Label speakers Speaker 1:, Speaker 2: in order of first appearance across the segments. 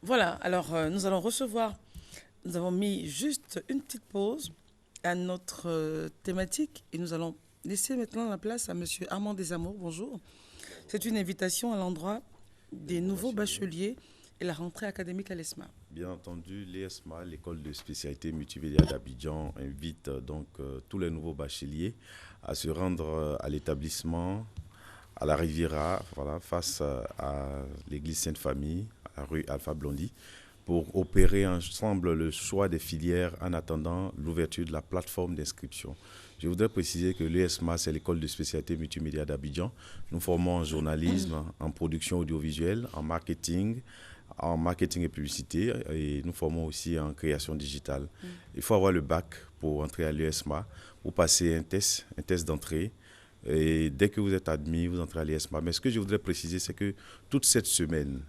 Speaker 1: Voilà, alors nous allons recevoir, nous avons mis juste une petite pause à notre thématique et nous allons laisser maintenant la place à Monsieur Armand Desamours. Bonjour. C'est une invitation à l'endroit
Speaker 2: Des
Speaker 1: des
Speaker 2: nouveaux
Speaker 1: nouveaux
Speaker 2: bacheliers.
Speaker 1: bacheliers et la rentrée académique à l'ESMA.
Speaker 2: Bien entendu, l'ESMA, l'école de spécialité multimédia d'Abidjan, invite tous les nouveaux bacheliers à se rendre à l'établissement, à la Riviera, voilà, face à l'église Sainte-Famille, à la rue Alpha Blondy, pour opérer ensemble le choix des filières en attendant l'ouverture de la plateforme d'inscription. Je voudrais préciser que l'ESMA, c'est l'école de spécialité multimédia d'Abidjan. Nous formons en journalisme, en production audiovisuelle, en marketing et publicité, et nous formons aussi en création digitale. Il faut avoir le bac pour entrer à l'ESMA. Vous passez un test d'entrée, et dès que vous êtes admis, vous entrez à l'ESMA. Mais ce que je voudrais préciser, c'est que toute cette semaine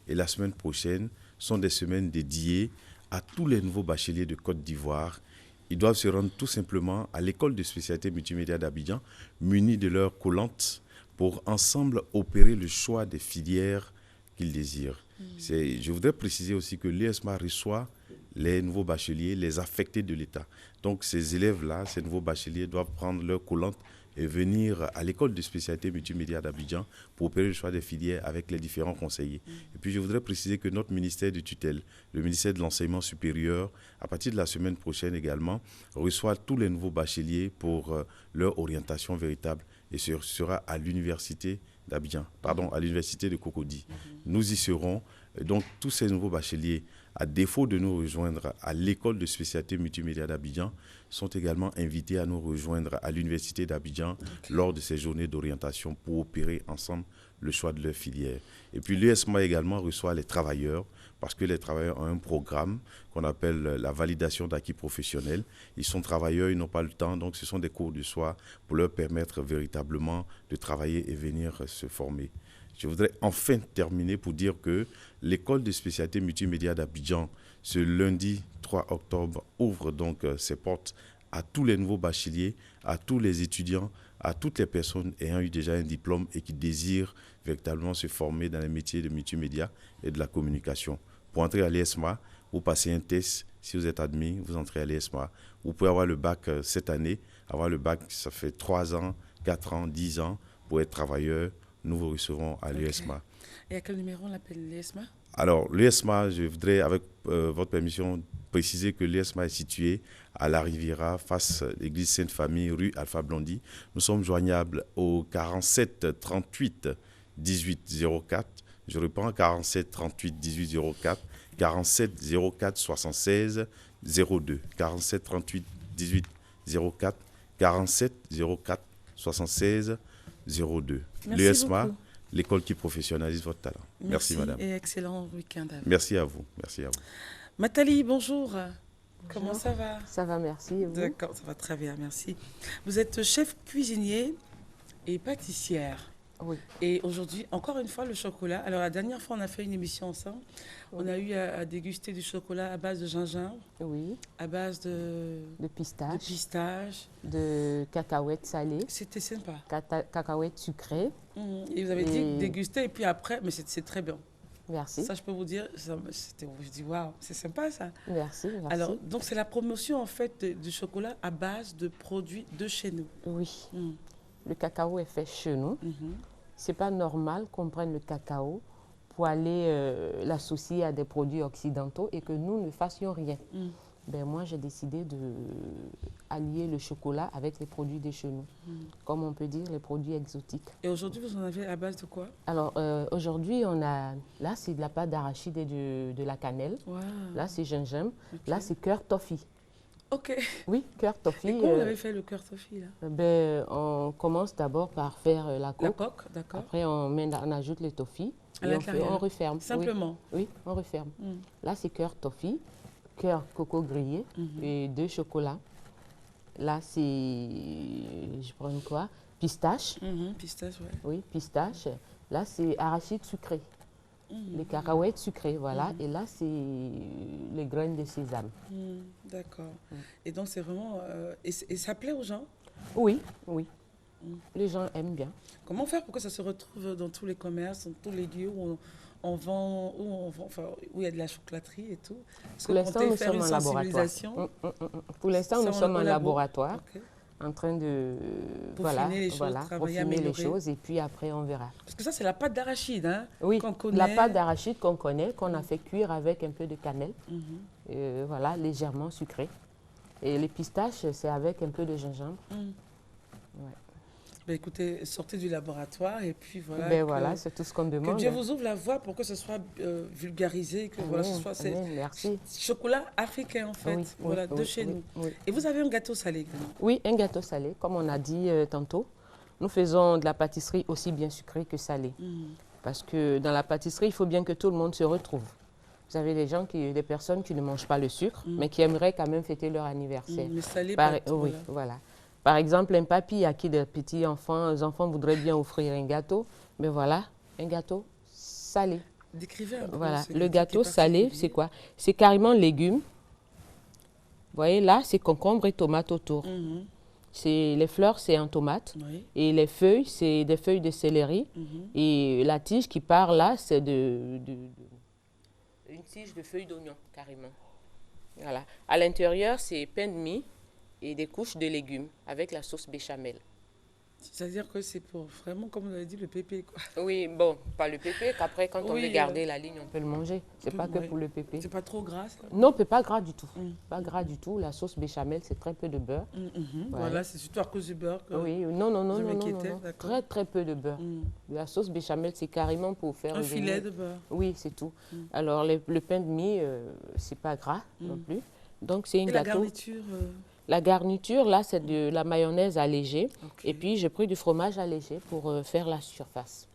Speaker 2: et la semaine prochaine sont des semaines dédiées à tous les nouveaux bacheliers de Côte d'Ivoire. Ils doivent se rendre tout simplement à l'école de spécialité multimédia d'Abidjan, munis de leurs collantes, pour ensemble opérer le choix des filières qu'ils désirent. Je voudrais préciser aussi que l'ESMA reçoit les nouveaux bacheliers, les affectés de l'État. Donc ces élèves-là, ces nouveaux bacheliers doivent prendre leur collante et venir à l'école de spécialité multimédia d'Abidjan pour opérer le choix des filières avec les différents conseillers. Et puis je voudrais préciser que notre ministère de tutelle, le ministère de l'enseignement supérieur, à partir de la semaine prochaine également, reçoit tous les nouveaux bacheliers pour leur orientation véritable et ce sera à l'université d'Abidjan, pardon, à l'université de Cocody. Nous y serons. Donc tous ces nouveaux bacheliers, à défaut de nous rejoindre à l'école de spécialité multimédia d'Abidjan, sont également invités à nous rejoindre à l'université d'Abidjan lors de ces journées d'orientation pour opérer ensemble le choix de leur filière. Et puis l'USMA également reçoit les travailleurs parce que les travailleurs ont un programme qu'on appelle la validation d'acquis professionnels. Ils sont travailleurs, ils n'ont pas le temps, donc ce sont des cours de soir pour leur permettre véritablement de travailler et venir se former. Je voudrais enfin terminer pour dire que l'école de spécialité multimédia d'Abidjan, ce lundi 3 octobre, ouvre donc ses portes à tous les nouveaux bacheliers, à tous les étudiants, à toutes les personnes ayant eu déjà un diplôme et qui désirent véritablement se former dans les métiers de multimédia et de la communication. Pour entrer à l'ESMA, vous passez un test. Si vous êtes admis, vous entrez à l'ESMA. Vous pouvez avoir le bac cette année. Avoir le bac, ça fait 3 ans, 4 ans, 10 ans pour être travailleur. Nous vous recevrons à l'USMA.
Speaker 1: Et à quel numéro on l'appelle l'ESMA?
Speaker 2: Alors, l'USMA, je voudrais, avec votre permission, préciser que l'USMA est situé à la Riviera, face à l'église Sainte-Famille, rue Alpha Blondy. Nous sommes joignables au 47 38 18 04. Je reprends 47 38 18 04, 47 04 76 02. 47 38 18 04, 47 04 76 02.
Speaker 1: Merci
Speaker 2: L'USMA,
Speaker 1: beaucoup.
Speaker 2: l'école qui professionnalise votre talent. Merci, madame.
Speaker 1: Et excellent week-end à vous.
Speaker 2: Merci à vous. Merci à vous.
Speaker 1: Nathalie, bonjour. Comment
Speaker 3: Bonjour.
Speaker 1: ça va?
Speaker 3: Ça va, merci. Et vous?
Speaker 1: D'accord, ça va très bien, merci. Vous êtes chef cuisinier et pâtissière.
Speaker 3: Oui.
Speaker 1: Et aujourd'hui, encore une fois, le chocolat. Alors, la dernière fois, on a fait une émission ensemble. On a eu à déguster du chocolat à base de gingembre,
Speaker 3: Oui.
Speaker 1: à base
Speaker 3: De
Speaker 1: de
Speaker 3: pistache,
Speaker 1: pistache.
Speaker 3: de cacahuètes salées,
Speaker 1: C'était sympa.
Speaker 3: cacahuètes sucrées.
Speaker 1: Et vous avez dit
Speaker 3: Et-
Speaker 1: déguster, et puis après, mais c'est très bien.
Speaker 3: Merci.
Speaker 1: Ça, je peux vous dire, je dis, waouh, c'est sympa ça.
Speaker 3: Merci, merci.
Speaker 1: Alors, donc, c'est la promotion, en fait, du chocolat à base de produits de chez nous.
Speaker 3: Oui,
Speaker 1: Mm.
Speaker 3: le cacao est fait chez nous.
Speaker 1: Mhm.
Speaker 3: C'est pas normal qu'on prenne le cacao pour aller l'associer à des produits occidentaux et que nous ne fassions rien.
Speaker 1: Mm.
Speaker 3: Ben moi, j'ai décidé de allier le chocolat avec les produits de chez nous. Comme on peut dire, les produits exotiques.
Speaker 1: Et aujourd'hui, vous en avez à base de quoi?
Speaker 3: Alors, aujourd'hui, on a... Là, c'est de la pâte d'arachide et de la cannelle.
Speaker 1: Waouh.
Speaker 3: Là, c'est gingembre.
Speaker 1: Ok.
Speaker 3: Là, c'est cœur toffee.
Speaker 1: Ok.
Speaker 3: Oui, cœur toffee.
Speaker 1: Et comment vous avez fait le cœur toffee, là?
Speaker 3: Ben, on commence d'abord par faire la
Speaker 1: La
Speaker 3: coque.
Speaker 1: coque, d'accord.
Speaker 3: Après, on ajoute les toffees.
Speaker 1: À
Speaker 3: Et
Speaker 1: l'intérieur.
Speaker 3: on referme.
Speaker 1: Simplement.
Speaker 3: Oui, oui, on referme.
Speaker 1: Mm.
Speaker 3: Là, c'est cœur toffee, cœur coco grillé et 2 chocolats. Là, c'est... Je prends quoi? Pistache.
Speaker 1: Mhm, pistache, ouais.
Speaker 3: Oui, pistache. Là, c'est arachide sucré. Les cacahuètes sucrées, voilà. Et là, c'est les graines de sésame.
Speaker 1: D'accord. Et donc, c'est vraiment... et ça plaît aux gens?
Speaker 3: Oui, oui. Les gens aiment bien.
Speaker 1: Comment faire pour que ça se retrouve dans tous les commerces, dans tous les lieux où on vend, enfin, où il y a de la chocolaterie et tout? Est-ce que
Speaker 3: Pour l'instant,
Speaker 1: comptez
Speaker 3: nous
Speaker 1: faire
Speaker 3: sommes
Speaker 1: une
Speaker 3: en laboratoire.
Speaker 1: sensibilisation?
Speaker 3: Pour l'instant, nous sommes
Speaker 1: au
Speaker 3: en
Speaker 1: labo.
Speaker 3: laboratoire,
Speaker 1: Ok.
Speaker 3: en train de
Speaker 1: Peaufiner les choses, travailler,
Speaker 3: peaufiner les
Speaker 1: améliorer.
Speaker 3: choses, et puis après, on verra.
Speaker 1: Parce que ça, c'est la pâte d'arachide, hein,
Speaker 3: Oui,
Speaker 1: qu'on connaît.
Speaker 3: la pâte d'arachide qu'on connaît, qu'on a fait cuire avec un peu de cannelle,
Speaker 1: Mhm.
Speaker 3: voilà, légèrement sucré. Et les pistaches, c'est avec un peu de gingembre.
Speaker 1: Mhm.
Speaker 3: Ouais.
Speaker 1: Ben, écoutez, sortez du laboratoire et puis voilà.
Speaker 3: Ben voilà, c'est tout ce qu'on
Speaker 1: que
Speaker 3: demande.
Speaker 1: Dieu vous ouvre la voie pour que ce soit vulgarisé, que voilà, ce soit
Speaker 3: Merci.
Speaker 1: chocolat africain en fait,
Speaker 3: Oui,
Speaker 1: voilà,
Speaker 3: oui,
Speaker 1: de
Speaker 3: oui,
Speaker 1: chez
Speaker 3: oui,
Speaker 1: nous.
Speaker 3: oui.
Speaker 1: Et vous avez un gâteau salé également.
Speaker 3: Oui, un gâteau salé, comme on a dit tantôt. Nous faisons de la pâtisserie aussi bien sucrée que salée.
Speaker 1: Mhm.
Speaker 3: Parce que dans la pâtisserie, il faut bien que tout le monde se retrouve. Vous avez des personnes qui ne mangent pas le sucre, mais qui aimeraient quand même fêter leur anniversaire.
Speaker 1: Mais salé,
Speaker 3: Oui,
Speaker 1: voilà.
Speaker 3: voilà. Par exemple, un papy à qui des petits enfants, les enfants voudraient bien offrir un gâteau, mais voilà, un gâteau salé.
Speaker 1: Décrivez un peu
Speaker 3: Voilà,
Speaker 1: ce
Speaker 3: le
Speaker 1: gâteau
Speaker 3: gâteau
Speaker 1: qui est
Speaker 3: salé,
Speaker 1: particulier.
Speaker 3: c'est quoi? C'est carrément légumes. Vous voyez, là, c'est concombre et tomate autour.
Speaker 1: Mhm.
Speaker 3: Les fleurs, c'est en tomate.
Speaker 1: Oui.
Speaker 3: Et les feuilles, c'est des feuilles de céleri.
Speaker 1: Mhm.
Speaker 3: Et la tige qui part là, c'est une tige de feuilles d'oignon, carrément. Voilà. À l'intérieur, c'est pain de mie et des couches de légumes avec la sauce béchamel.
Speaker 1: C'est-à-dire que c'est pour vraiment, comme vous avez dit, le pépé, quoi.
Speaker 3: Oui, bon, pas le pépé, qu'après, quand on
Speaker 1: Oui,
Speaker 3: veut garder la ligne, on peut le manger. C'est pas que
Speaker 1: oui.
Speaker 3: pour le pépé.
Speaker 1: C'est pas trop gras, ça?
Speaker 3: Non, c'est pas gras du tout.
Speaker 1: Mm.
Speaker 3: Pas gras du tout. La sauce béchamel, c'est très peu de beurre.
Speaker 1: Mhm.
Speaker 3: Ouais.
Speaker 1: Voilà, c'est surtout à cause du beurre que
Speaker 3: Oui, non, non, non,
Speaker 1: je
Speaker 3: non, non,
Speaker 1: m'inquiétais,
Speaker 3: non.
Speaker 1: d'accord.
Speaker 3: Très, très peu de beurre.
Speaker 1: Mm.
Speaker 3: La sauce béchamel, c'est carrément pour faire
Speaker 1: Un
Speaker 3: revenir-
Speaker 1: filet de beurre.
Speaker 3: Oui, c'est tout.
Speaker 1: Mm.
Speaker 3: Alors, le pain de mie, c'est pas gras non plus. Donc, c'est un
Speaker 1: Et la
Speaker 3: gâteau.
Speaker 1: garniture
Speaker 3: La garniture, là, c'est de la mayonnaise allégée.
Speaker 1: ok.
Speaker 3: Et puis, j'ai pris du fromage allégé pour faire la surface.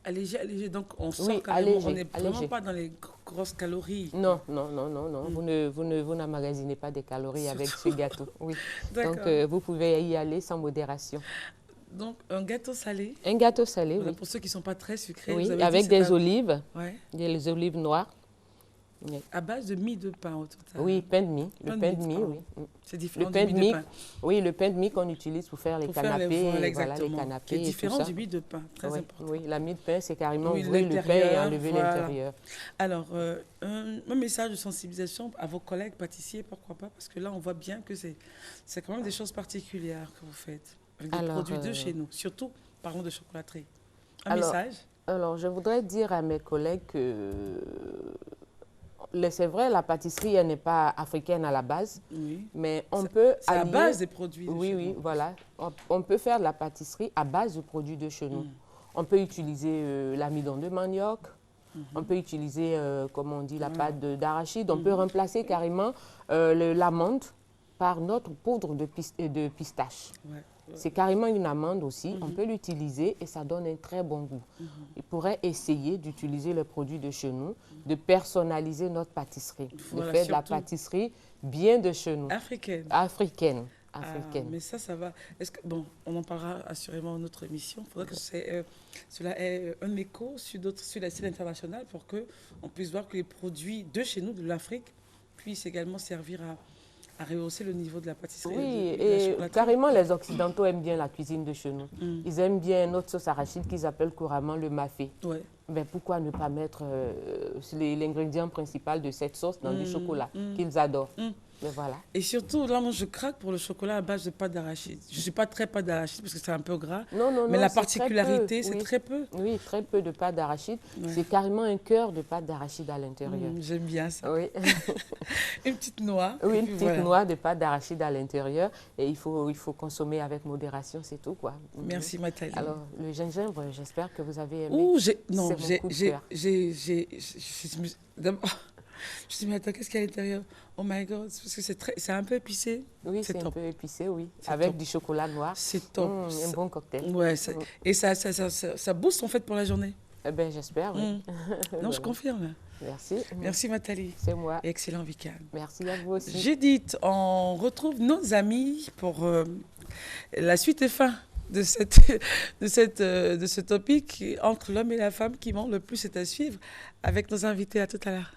Speaker 1: Allégé, allégé. Donc, on sort
Speaker 3: Oui,
Speaker 1: carrément.
Speaker 3: allégé,
Speaker 1: On n'est vraiment
Speaker 3: allégé.
Speaker 1: pas dans les grosses calories.
Speaker 3: Non, non, non, non, non. Vous n'emmagasinez pas des calories avec ce gâteau. Oui.
Speaker 1: D'accord.
Speaker 3: Donc, vous pouvez y aller sans modération.
Speaker 1: Donc, un gâteau salé.
Speaker 3: Un gâteau salé,
Speaker 1: Voilà,
Speaker 3: oui.
Speaker 1: pour ceux qui ne sont pas très sucrés.
Speaker 3: Oui,
Speaker 1: vous avez
Speaker 3: avec
Speaker 1: dit que c'est
Speaker 3: des olives,
Speaker 1: Ouais.
Speaker 3: des olives noires. Oui,
Speaker 1: À base de mie de pain au total.
Speaker 3: oui, pain de mie. Le pain de mie,
Speaker 1: pardon.
Speaker 3: oui.
Speaker 1: C'est différent
Speaker 3: Le
Speaker 1: du
Speaker 3: pain
Speaker 1: mie
Speaker 3: de
Speaker 1: de
Speaker 3: mie,
Speaker 1: pain.
Speaker 3: oui, le pain de mie qu'on utilise pour faire les
Speaker 1: Pour faire
Speaker 3: canapés,
Speaker 1: voilà,
Speaker 3: voilà,
Speaker 1: exactement.
Speaker 3: les
Speaker 1: Qui
Speaker 3: canapés
Speaker 1: est
Speaker 3: et tout
Speaker 1: différent
Speaker 3: ça.
Speaker 1: du mie de pain. Très
Speaker 3: Oui,
Speaker 1: important.
Speaker 3: oui, la mie de pain, c'est carrément
Speaker 1: Oui,
Speaker 3: ouvrir le pain et
Speaker 1: l'intérieur,
Speaker 3: enlever
Speaker 1: voilà.
Speaker 3: l'intérieur.
Speaker 1: Alors, un message de sensibilisation à vos collègues pâtissiers, pourquoi pas? Parce que là, on voit bien que c'est quand même des choses particulières que vous faites. Avec des
Speaker 3: Alors,
Speaker 1: produits de chez nous. Surtout, parlons de chocolaterie. Un
Speaker 3: Alors,
Speaker 1: message?
Speaker 3: Alors, je voudrais dire à mes collègues que c'est vrai, la pâtisserie, elle n'est pas africaine à la base,
Speaker 1: Oui.
Speaker 3: mais on peut
Speaker 1: C'est à
Speaker 3: allier-
Speaker 1: base des produits de
Speaker 3: Oui,
Speaker 1: chez
Speaker 3: oui,
Speaker 1: nous.
Speaker 3: voilà. On peut faire de la pâtisserie à base de produits de chez nous. On peut utiliser l'amidon de manioc, on peut utiliser, comme on dit, la pâte d'arachide. On peut remplacer carrément l'amande par notre poudre de pistache.
Speaker 1: Ouais.
Speaker 3: C'est carrément une amande aussi. On peut l'utiliser et ça donne un très bon goût. Il pourrait essayer d'utiliser les produits de chez nous, de personnaliser notre pâtisserie,
Speaker 1: Voilà,
Speaker 3: de faire de la
Speaker 1: surtout.
Speaker 3: pâtisserie bien de chez nous,
Speaker 1: Africaine.
Speaker 3: africaine.
Speaker 1: Ah,
Speaker 3: Africaine.
Speaker 1: mais ça va. Est-ce que, bon, on en parlera assurément dans notre émission. Il faudrait que cela ait un écho sur la scène internationale pour qu'on puisse voir que les produits de chez nous, de l'Afrique, puissent également servir à rehausser le niveau de la pâtisserie.
Speaker 3: Oui,
Speaker 1: de la
Speaker 3: et
Speaker 1: chocolaterie.
Speaker 3: carrément, les Occidentaux aiment bien la cuisine de chez nous.
Speaker 1: Mm.
Speaker 3: Ils aiment bien notre sauce arachide qu'ils appellent couramment le mafé.
Speaker 1: Ouais.
Speaker 3: Mais pourquoi ne pas mettre l'ingrédient principal de cette sauce dans du chocolat
Speaker 1: mm.
Speaker 3: qu'ils adorent?
Speaker 1: Mm.
Speaker 3: Mais voilà.
Speaker 1: Et surtout, là, moi, je craque pour le chocolat à base de pâte d'arachide. Je ne suis pas très pâte d'arachide parce que c'est un peu gras.
Speaker 3: Non, non,
Speaker 1: Mais
Speaker 3: non,
Speaker 1: la
Speaker 3: c'est très
Speaker 1: particularité,
Speaker 3: peu,
Speaker 1: c'est
Speaker 3: oui.
Speaker 1: très peu.
Speaker 3: Oui, très peu de pâte d'arachide.
Speaker 1: Ouais.
Speaker 3: C'est carrément un cœur de pâte d'arachide à l'intérieur.
Speaker 1: J'aime bien ça.
Speaker 3: Oui.
Speaker 1: Une petite noix.
Speaker 3: Oui,
Speaker 1: et
Speaker 3: une
Speaker 1: puis
Speaker 3: petite
Speaker 1: voilà.
Speaker 3: noix de pâte d'arachide à l'intérieur. Et il faut consommer avec modération, c'est tout, quoi.
Speaker 1: Merci, Nathalie.
Speaker 3: Alors, le gingembre, j'espère que vous avez aimé.
Speaker 1: Ouh,
Speaker 3: C'est mon coup de cœur.
Speaker 1: D'abord, je me suis dit, mais attends, qu'est-ce qu'il y a à l'intérieur? Oh my God, parce que c'est un peu épicé.
Speaker 3: Oui,
Speaker 1: c'est
Speaker 3: c'est un
Speaker 1: top.
Speaker 3: peu épicé, oui.
Speaker 1: C'est
Speaker 3: Avec
Speaker 1: top.
Speaker 3: du chocolat noir.
Speaker 1: C'est top.
Speaker 3: Un bon cocktail.
Speaker 1: Ouais, et ça booste en fait pour la journée.
Speaker 3: Eh bien, j'espère, oui.
Speaker 1: Non, je confirme.
Speaker 3: Merci.
Speaker 1: Merci, Nathalie.
Speaker 3: C'est moi.
Speaker 1: Et excellent week-end.
Speaker 3: Merci à vous aussi.
Speaker 1: Judith, on retrouve nos amis pour la suite et fin de ce topic entre l'homme et la femme qui ment le plus, c'est à suivre avec nos invités. À tout à l'heure.